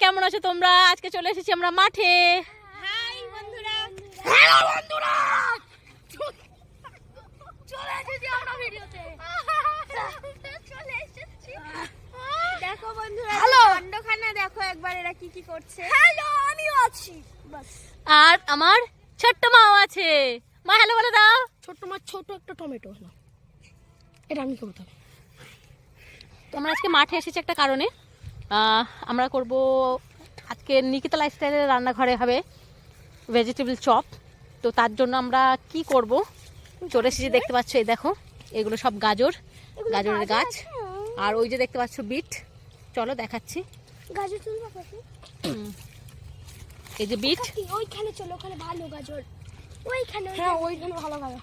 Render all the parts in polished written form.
কেমন আছো তোমরা? আজকে চলে এসেছি আমরা মাঠে। হাই বন্ধুরা, হ্যালো বন্ধুরা, চলে এসেছি আমরা ভিডিওতে। চলে এসেছি। দেখো বন্ধুরা, হ্যালো কাণ্ডখানা দেখো একবার এরা কি কি করছে। হ্যালো, আমিও আছি। বাস। আর আমার ছোট্ট মাও আছে। মা হ্যালো বলে দাও। ছোট মাছ, ছোট একটা টমেটো হলো, এটা আমি করব। তো আমরা আজকে মাঠে এসেছি একটা কারণে। আমরা করব আজকে নিকিতা লাইফস্টাইলের রান্নাঘরে হবে ভেজিটেবল চপ। তো তার জন্য আমরা কি করব চলে এসেছি, দেখতে পাচ্ছ এই দেখো, এগুলো সব গাজরের গাছ। আর ওই যে দেখতে পাচ্ছ বিট, চলো দেখাচ্ছি। গাজর তুলবা কাকি? এই যে বিট, ওইখানে চলো, ওখানে ভালো গাজর, ওইখানে। হ্যাঁ, ওইখানে ভালো গাজর।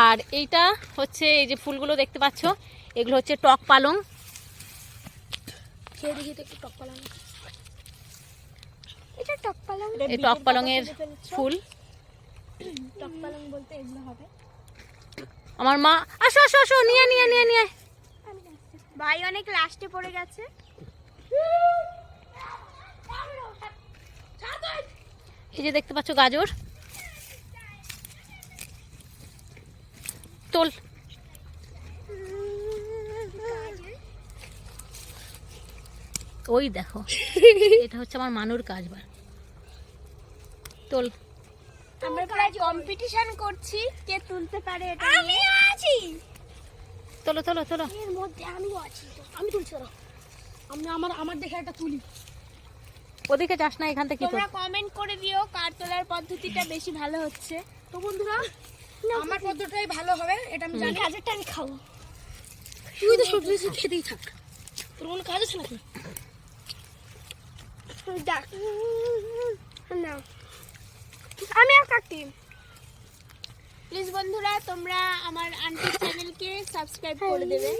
আর এইটা হচ্ছে এই যে ফুলগুলো দেখতে পাচ্ছ, এগুলো হচ্ছে টক পালং। খেয়ে দেখি তো একটু টক পালং। এটা টক পালং, এই টক পালংয়ের ফুল। টক পালং বলতে এগুলো হবে। আমার মা, আসো আসো আসো, নিয়ে নিয়ে নিয়ে নিয়ে। ভাই অনেক লাস্টে পড়ে গেছে। এই যে দেখতে পাচ্ছ গাজর, তোল। ওই দেখো, এটা হচ্ছে আমার মানুর কাজ। বার তোল। আমরা প্রায় কম্পিটিশন করছি কে তুলতে পারে এটা। আমি আছি, তোলো তোলো তোলো। এর মধ্যে আমিও আছি। আমি তুলছি না, আমি আমার দেখে একটা তুলি। ওদিকে যাস না, এখান থেকে তোল। তোমরা কমেন্ট করে দিও কার তোলার পদ্ধতিটা বেশি ভালো হচ্ছে। তো বন্ধুরা, আমার পদ্ধতিটাই ভালো হবে, এটা আমি জানি। গাজরটা আমি খাবো, তুই তো সবজি খেতেই থাক, তোর কোনো কাজ আছে নাকি? দেখ না, আমি আর কাটি। প্লিজ বন্ধুরা, তোমরা আমার আন্টির চ্যানেলকে সাবস্ক্রাইব করে দেবে।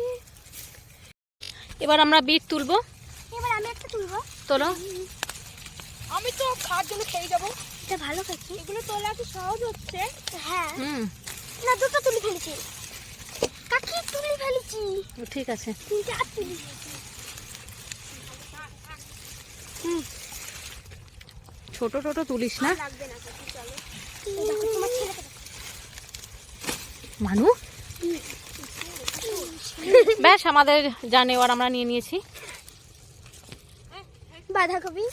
এবার আমরা বিট তুলবো। এবার আমি একটা তুলবো। তোলো। আমি তো খাওয়ার জন্য খেয়ে যাবো। এটা ভালো খাচ্ছি। এগুলো তোলা কি সহজ হচ্ছে? হ্যাঁ। না, দুটো তুলে ফেলেছি কাকি, তুলে ফেলেছি। ঠিক আছে। তিনটা আর তুলি। ছোট ছোট তুলিস না। লাগবে না কাকি, চলো। দেখো তোমার ছেলেকে দেখো। মানু, ব্যাস আমাদের যা নেওয়ার আমরা নিয়ে নিয়েছি। বাঁধাকপি।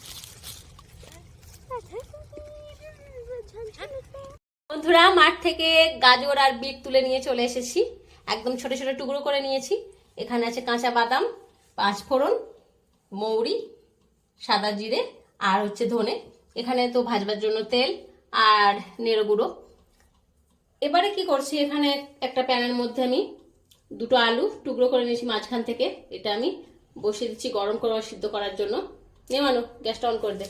বন্ধুরা, মাঠ থেকে গাজর আর বিট তুলে নিয়ে চলে এসেছি। একদম ছোট ছোট টুকরো করে নিয়েছি। এখানে আছে কাঁচা বাদাম, পাঁচফোড়ন, মৌরি, সাদা জিরে আর হচ্ছে ধনে। এখানে তো ভাজবার জন্য তেল আর নেড়ো গুঁড়ো। এবারে কি করছি, এখানে একটা প্যানের মধ্যে আমি দুটো আলু টুকরো করে নিয়েছি মাঝখান থেকে। এটা আমি বসিয়ে দিচ্ছি গরম করে সিদ্ধ করার জন্য। নেমানো, গ্যাসটা অন করে দে।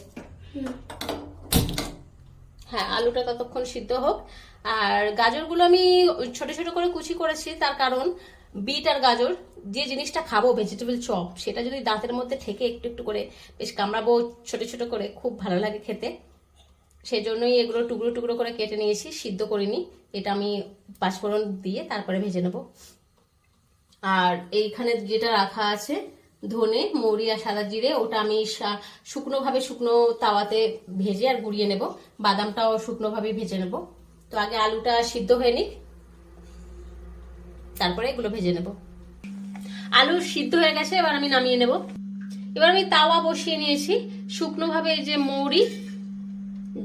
হ্যাঁ, আলুটা ততক্ষণ সিদ্ধ হোক। আর গাজরগুলো আমি ছোট ছোট করে কুচি করেছি, তার কারণ বিট আর গাজর যে জিনিসটা খাবো ভেজিটেবল চপ, সেটা যদি দাঁতের মধ্যে ঠেকে একটু একটু করে বেশ কামড়াবো ছোট ছোট করে, খুব ভালো লাগে খেতে। সেই জন্যই এগুলো টুকরো টুকরো করে কেটে নিয়েছি, সিদ্ধ করিনি। এটা আমি পাঁচফোড়ন দিয়ে তারপরে ভেজে নেব। আর এইখানে যেটা রাখা আছে ধনে, মৌরি আর সাদা জিরে, ওটা আমি শুকনো তাওয়াতে ভেজে আর গুঁড়িয়ে নেব। বাদামটাও শুকনো ভাবে ভেজে নেব। তো আগে আলুটা সিদ্ধ হয়ে নিক, তারপরে এগুলো ভেজে নেব। আলু সিদ্ধ হয়ে গেছে, এবার আমি নামিয়ে নেব। এবার আমি তাওয়া বসিয়ে নিয়েছি, শুকনো ভাবে এই যে মৌরি,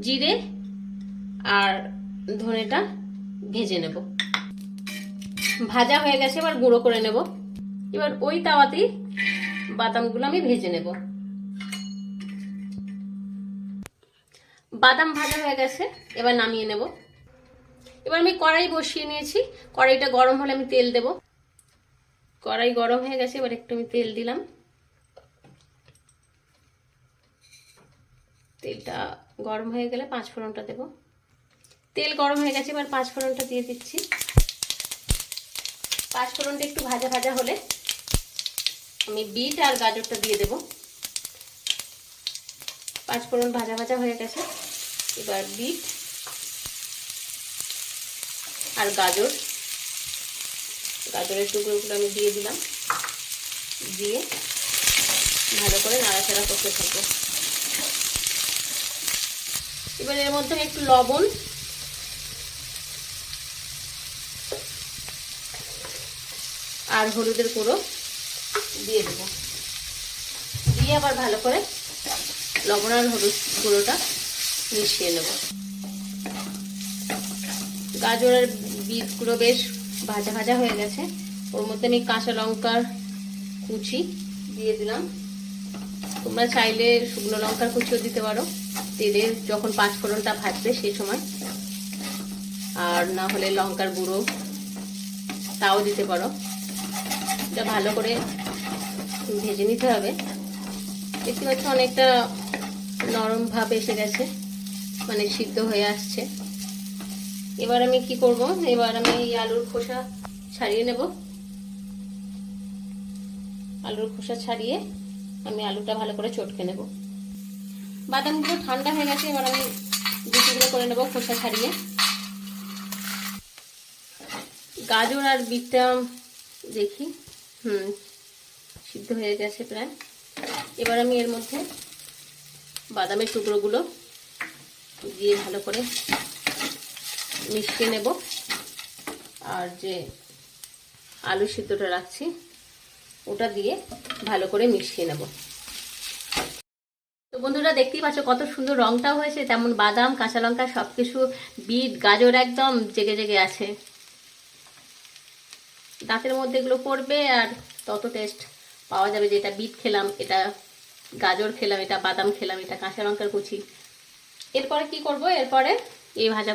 জিরে আর ধনেটা ভেজে নেব। ভাজা হয়ে গেছে, এবার গুঁড়ো করে নেব। এবার ওই তাওয়াতেই বাদামগুলো আমি ভেজে নেব। বাদাম ভাজা হয়ে গেছে, এবার নামিয়ে নেব। এবার আমি কড়াই বসিয়ে নিয়েছি, কড়াইটা গরম হলে আমি তেল দেব। কড়াই গরম হয়ে গেছে, এবার একটু আমি তেল দিলাম। তেলটা গরম হয়ে গেলে পাঁচফোড়নটা দেব। তেল গরম হয়ে গেছে, এবার পাঁচফোড়নটা দিয়ে দিচ্ছি। পাঁচফোড়নটা একটু ভাজা ভাজা হলে আমি বিট আর গাজরটা দিয়ে দেব। পাঁচফোড়ন ভাজা ভাজা হয়ে গেছে, এবার বিট আর গাজরের টুকরোগুলো আমি দিয়ে দিলাম। দিয়ে ভালো করে নাড়াচাড়া করতে থাকবো। এবার এর মধ্যে একটু লবণ, আর হলুদের গুঁড়ো দিয়ে দেবো, দিয়ে আবার ভালো করে লবণ আর হলুদ গুঁড়োটা মিশিয়ে নেব। গাজর আর বিটগুলো বেশ ভাজা ভাজা হয়ে গেছে। ওর মধ্যে আমি কাঁচা লঙ্কার কুচি দিয়ে দিলাম। তোমরা চাইলে শুকনো লঙ্কার কুচিও দিতে পারো তেলে যখন পাঁচফোড়নটা ভাজবে সেই সময়, আর না হলে লঙ্কার গুঁড়ো তাও দিতে পারো। এটা ভালো করে ভেজে নিতে হবে। দেখতে পাচ্ছ অনেকটা নরম ভাব এসে গেছে, মানে সিদ্ধ হয়ে আসছে। এবার আমি কি করব, এবার আমি এই আলুর খোসা ছাড়িয়ে নেব। আলুর খোসা ছাড়িয়ে আমি আলুটা ভালো করে চটকে নেব। বাদামগুলো ঠান্ডা হয়ে গেছে, এবার আমি দুটো করে নেব খোসা ছাড়িয়ে। গাজর আর বিটটা দেখি সিদ্ধ হয়ে গেছে প্রায়। এবার আমি এর মধ্যে বাদামের টুকরোগুলো দিয়ে ভালো করে মিশিয়ে নেব, আর যে আলু সিদ্ধটা রাখছি ওটা দিয়ে ভালো করে মিশিয়ে নেব। তো বন্ধুরা দেখতেই পাচ্ছ কত সুন্দর রংটাও হয়েছে, তেমন বাদাম, কাঁচা লঙ্কা সবকিছু, বিট, গাজর একদম জেগে জেগে আছে। দাঁতের মধ্যে এগুলো পড়বে আর তত টেস্ট পাওয়া যাবে। যেটা বিট খেলাম, এটা গাজর খেলাম, এটা বাদাম খেলাম, এটা কাঁচা লঙ্কার কুচি। এরপরে কি করব, এরপরে এই ভাজা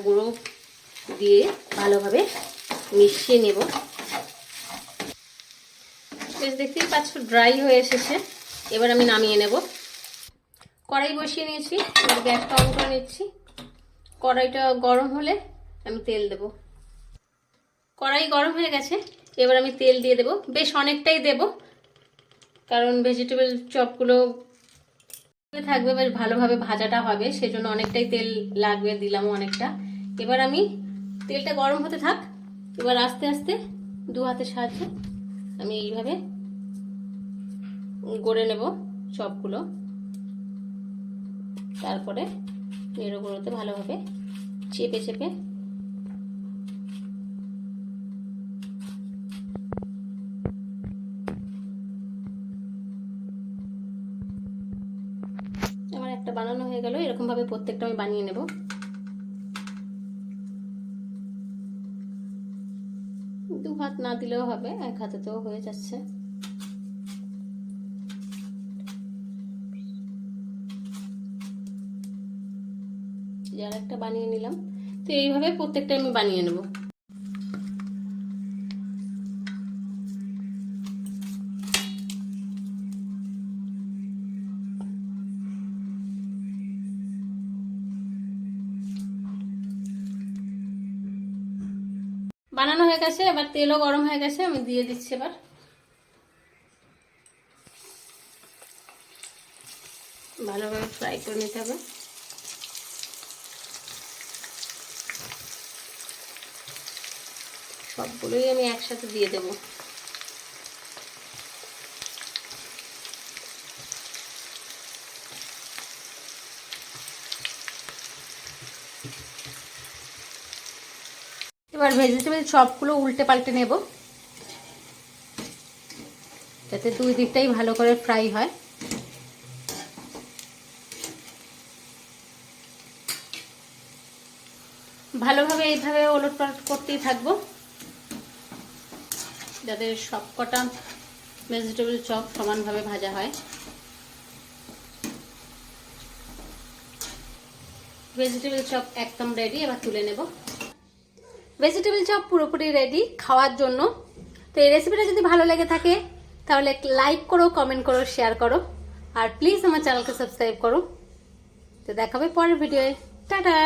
গুঁড়ো দিয়ে ভালোভাবে মিশিয়ে নেব। বেশ দেখতেই পাচ্ছ ড্রাই হয়ে এসেছে। এবার আমি নামিয়ে নেব। কড়াই বসিয়ে নিয়েছি, এবার গ্যাসটা অন করে নিচ্ছি। কড়াইটা গরম হলে আমি তেল দেব। কড়াই গরম হয়ে গেছে, এবার আমি তেল দিয়ে দেব। বেশ অনেকটাই দেব, কারণ ভেজিটেবল চপগুলো থাকবে, বেশ ভালোভাবে ভাজাটা হবে, সেজন্য অনেকটাই তেল লাগবে, দিলাম অনেকটা। এবার আমি তেলটা গরম হতে থাক, এবার আস্তে আস্তে দু হাতের সাহায্যে আমি এইভাবে গড়ে নেব চপগুলো। তারপরে নেড়োগুলোতে ভালোভাবে চেপে চেপে আমার একটা বানানো হয়ে গেল। এরকম ভাবে প্রত্যেকটা আমি বানিয়ে নেব। দু হাত না দিলেও হবে, এক হাতে তো হয়ে যাচ্ছে। আর একটা বানিয়ে নিলাম। তো এইভাবে প্রত্যেকটা আমি বানিয়ে নেব। বানানো হয়ে গেছে, এবার তেলও গরম হয়ে গেছে, আমি দিয়ে দিচ্ছি। এবার ভালোভাবে ফ্রাই করে নিতে হবে। সবগুলোই আমি একসাথে দিয়ে দেব। এবার ভেজিটেবল চপগুলো উল্টে পাল্টে নেব, যাতে দুই দিকটাই ভালো করে ফ্রাই হয়। ভালোভাবে এইভাবে ওলটপালট করতেই থাকবো, যাতে সবকটা ভেজিটেবল চপ সমানভাবে ভাজা হয়। ভেজিটেবল চপ একদম রেডি, এবার তুলে নেব। ভেজিটেবল চপ পুরোপুরি রেডি খাওয়ার জন্য। তো এই রেসিপিটা যদি ভালো লেগে থাকে তাহলে লাইক করো, কমেন্ট করো, শেয়ার করো, আর প্লিজ আমার চ্যানেলকে সাবস্ক্রাইব করো। তো দেখাবে পরের ভিডিওয়ে। টাটা।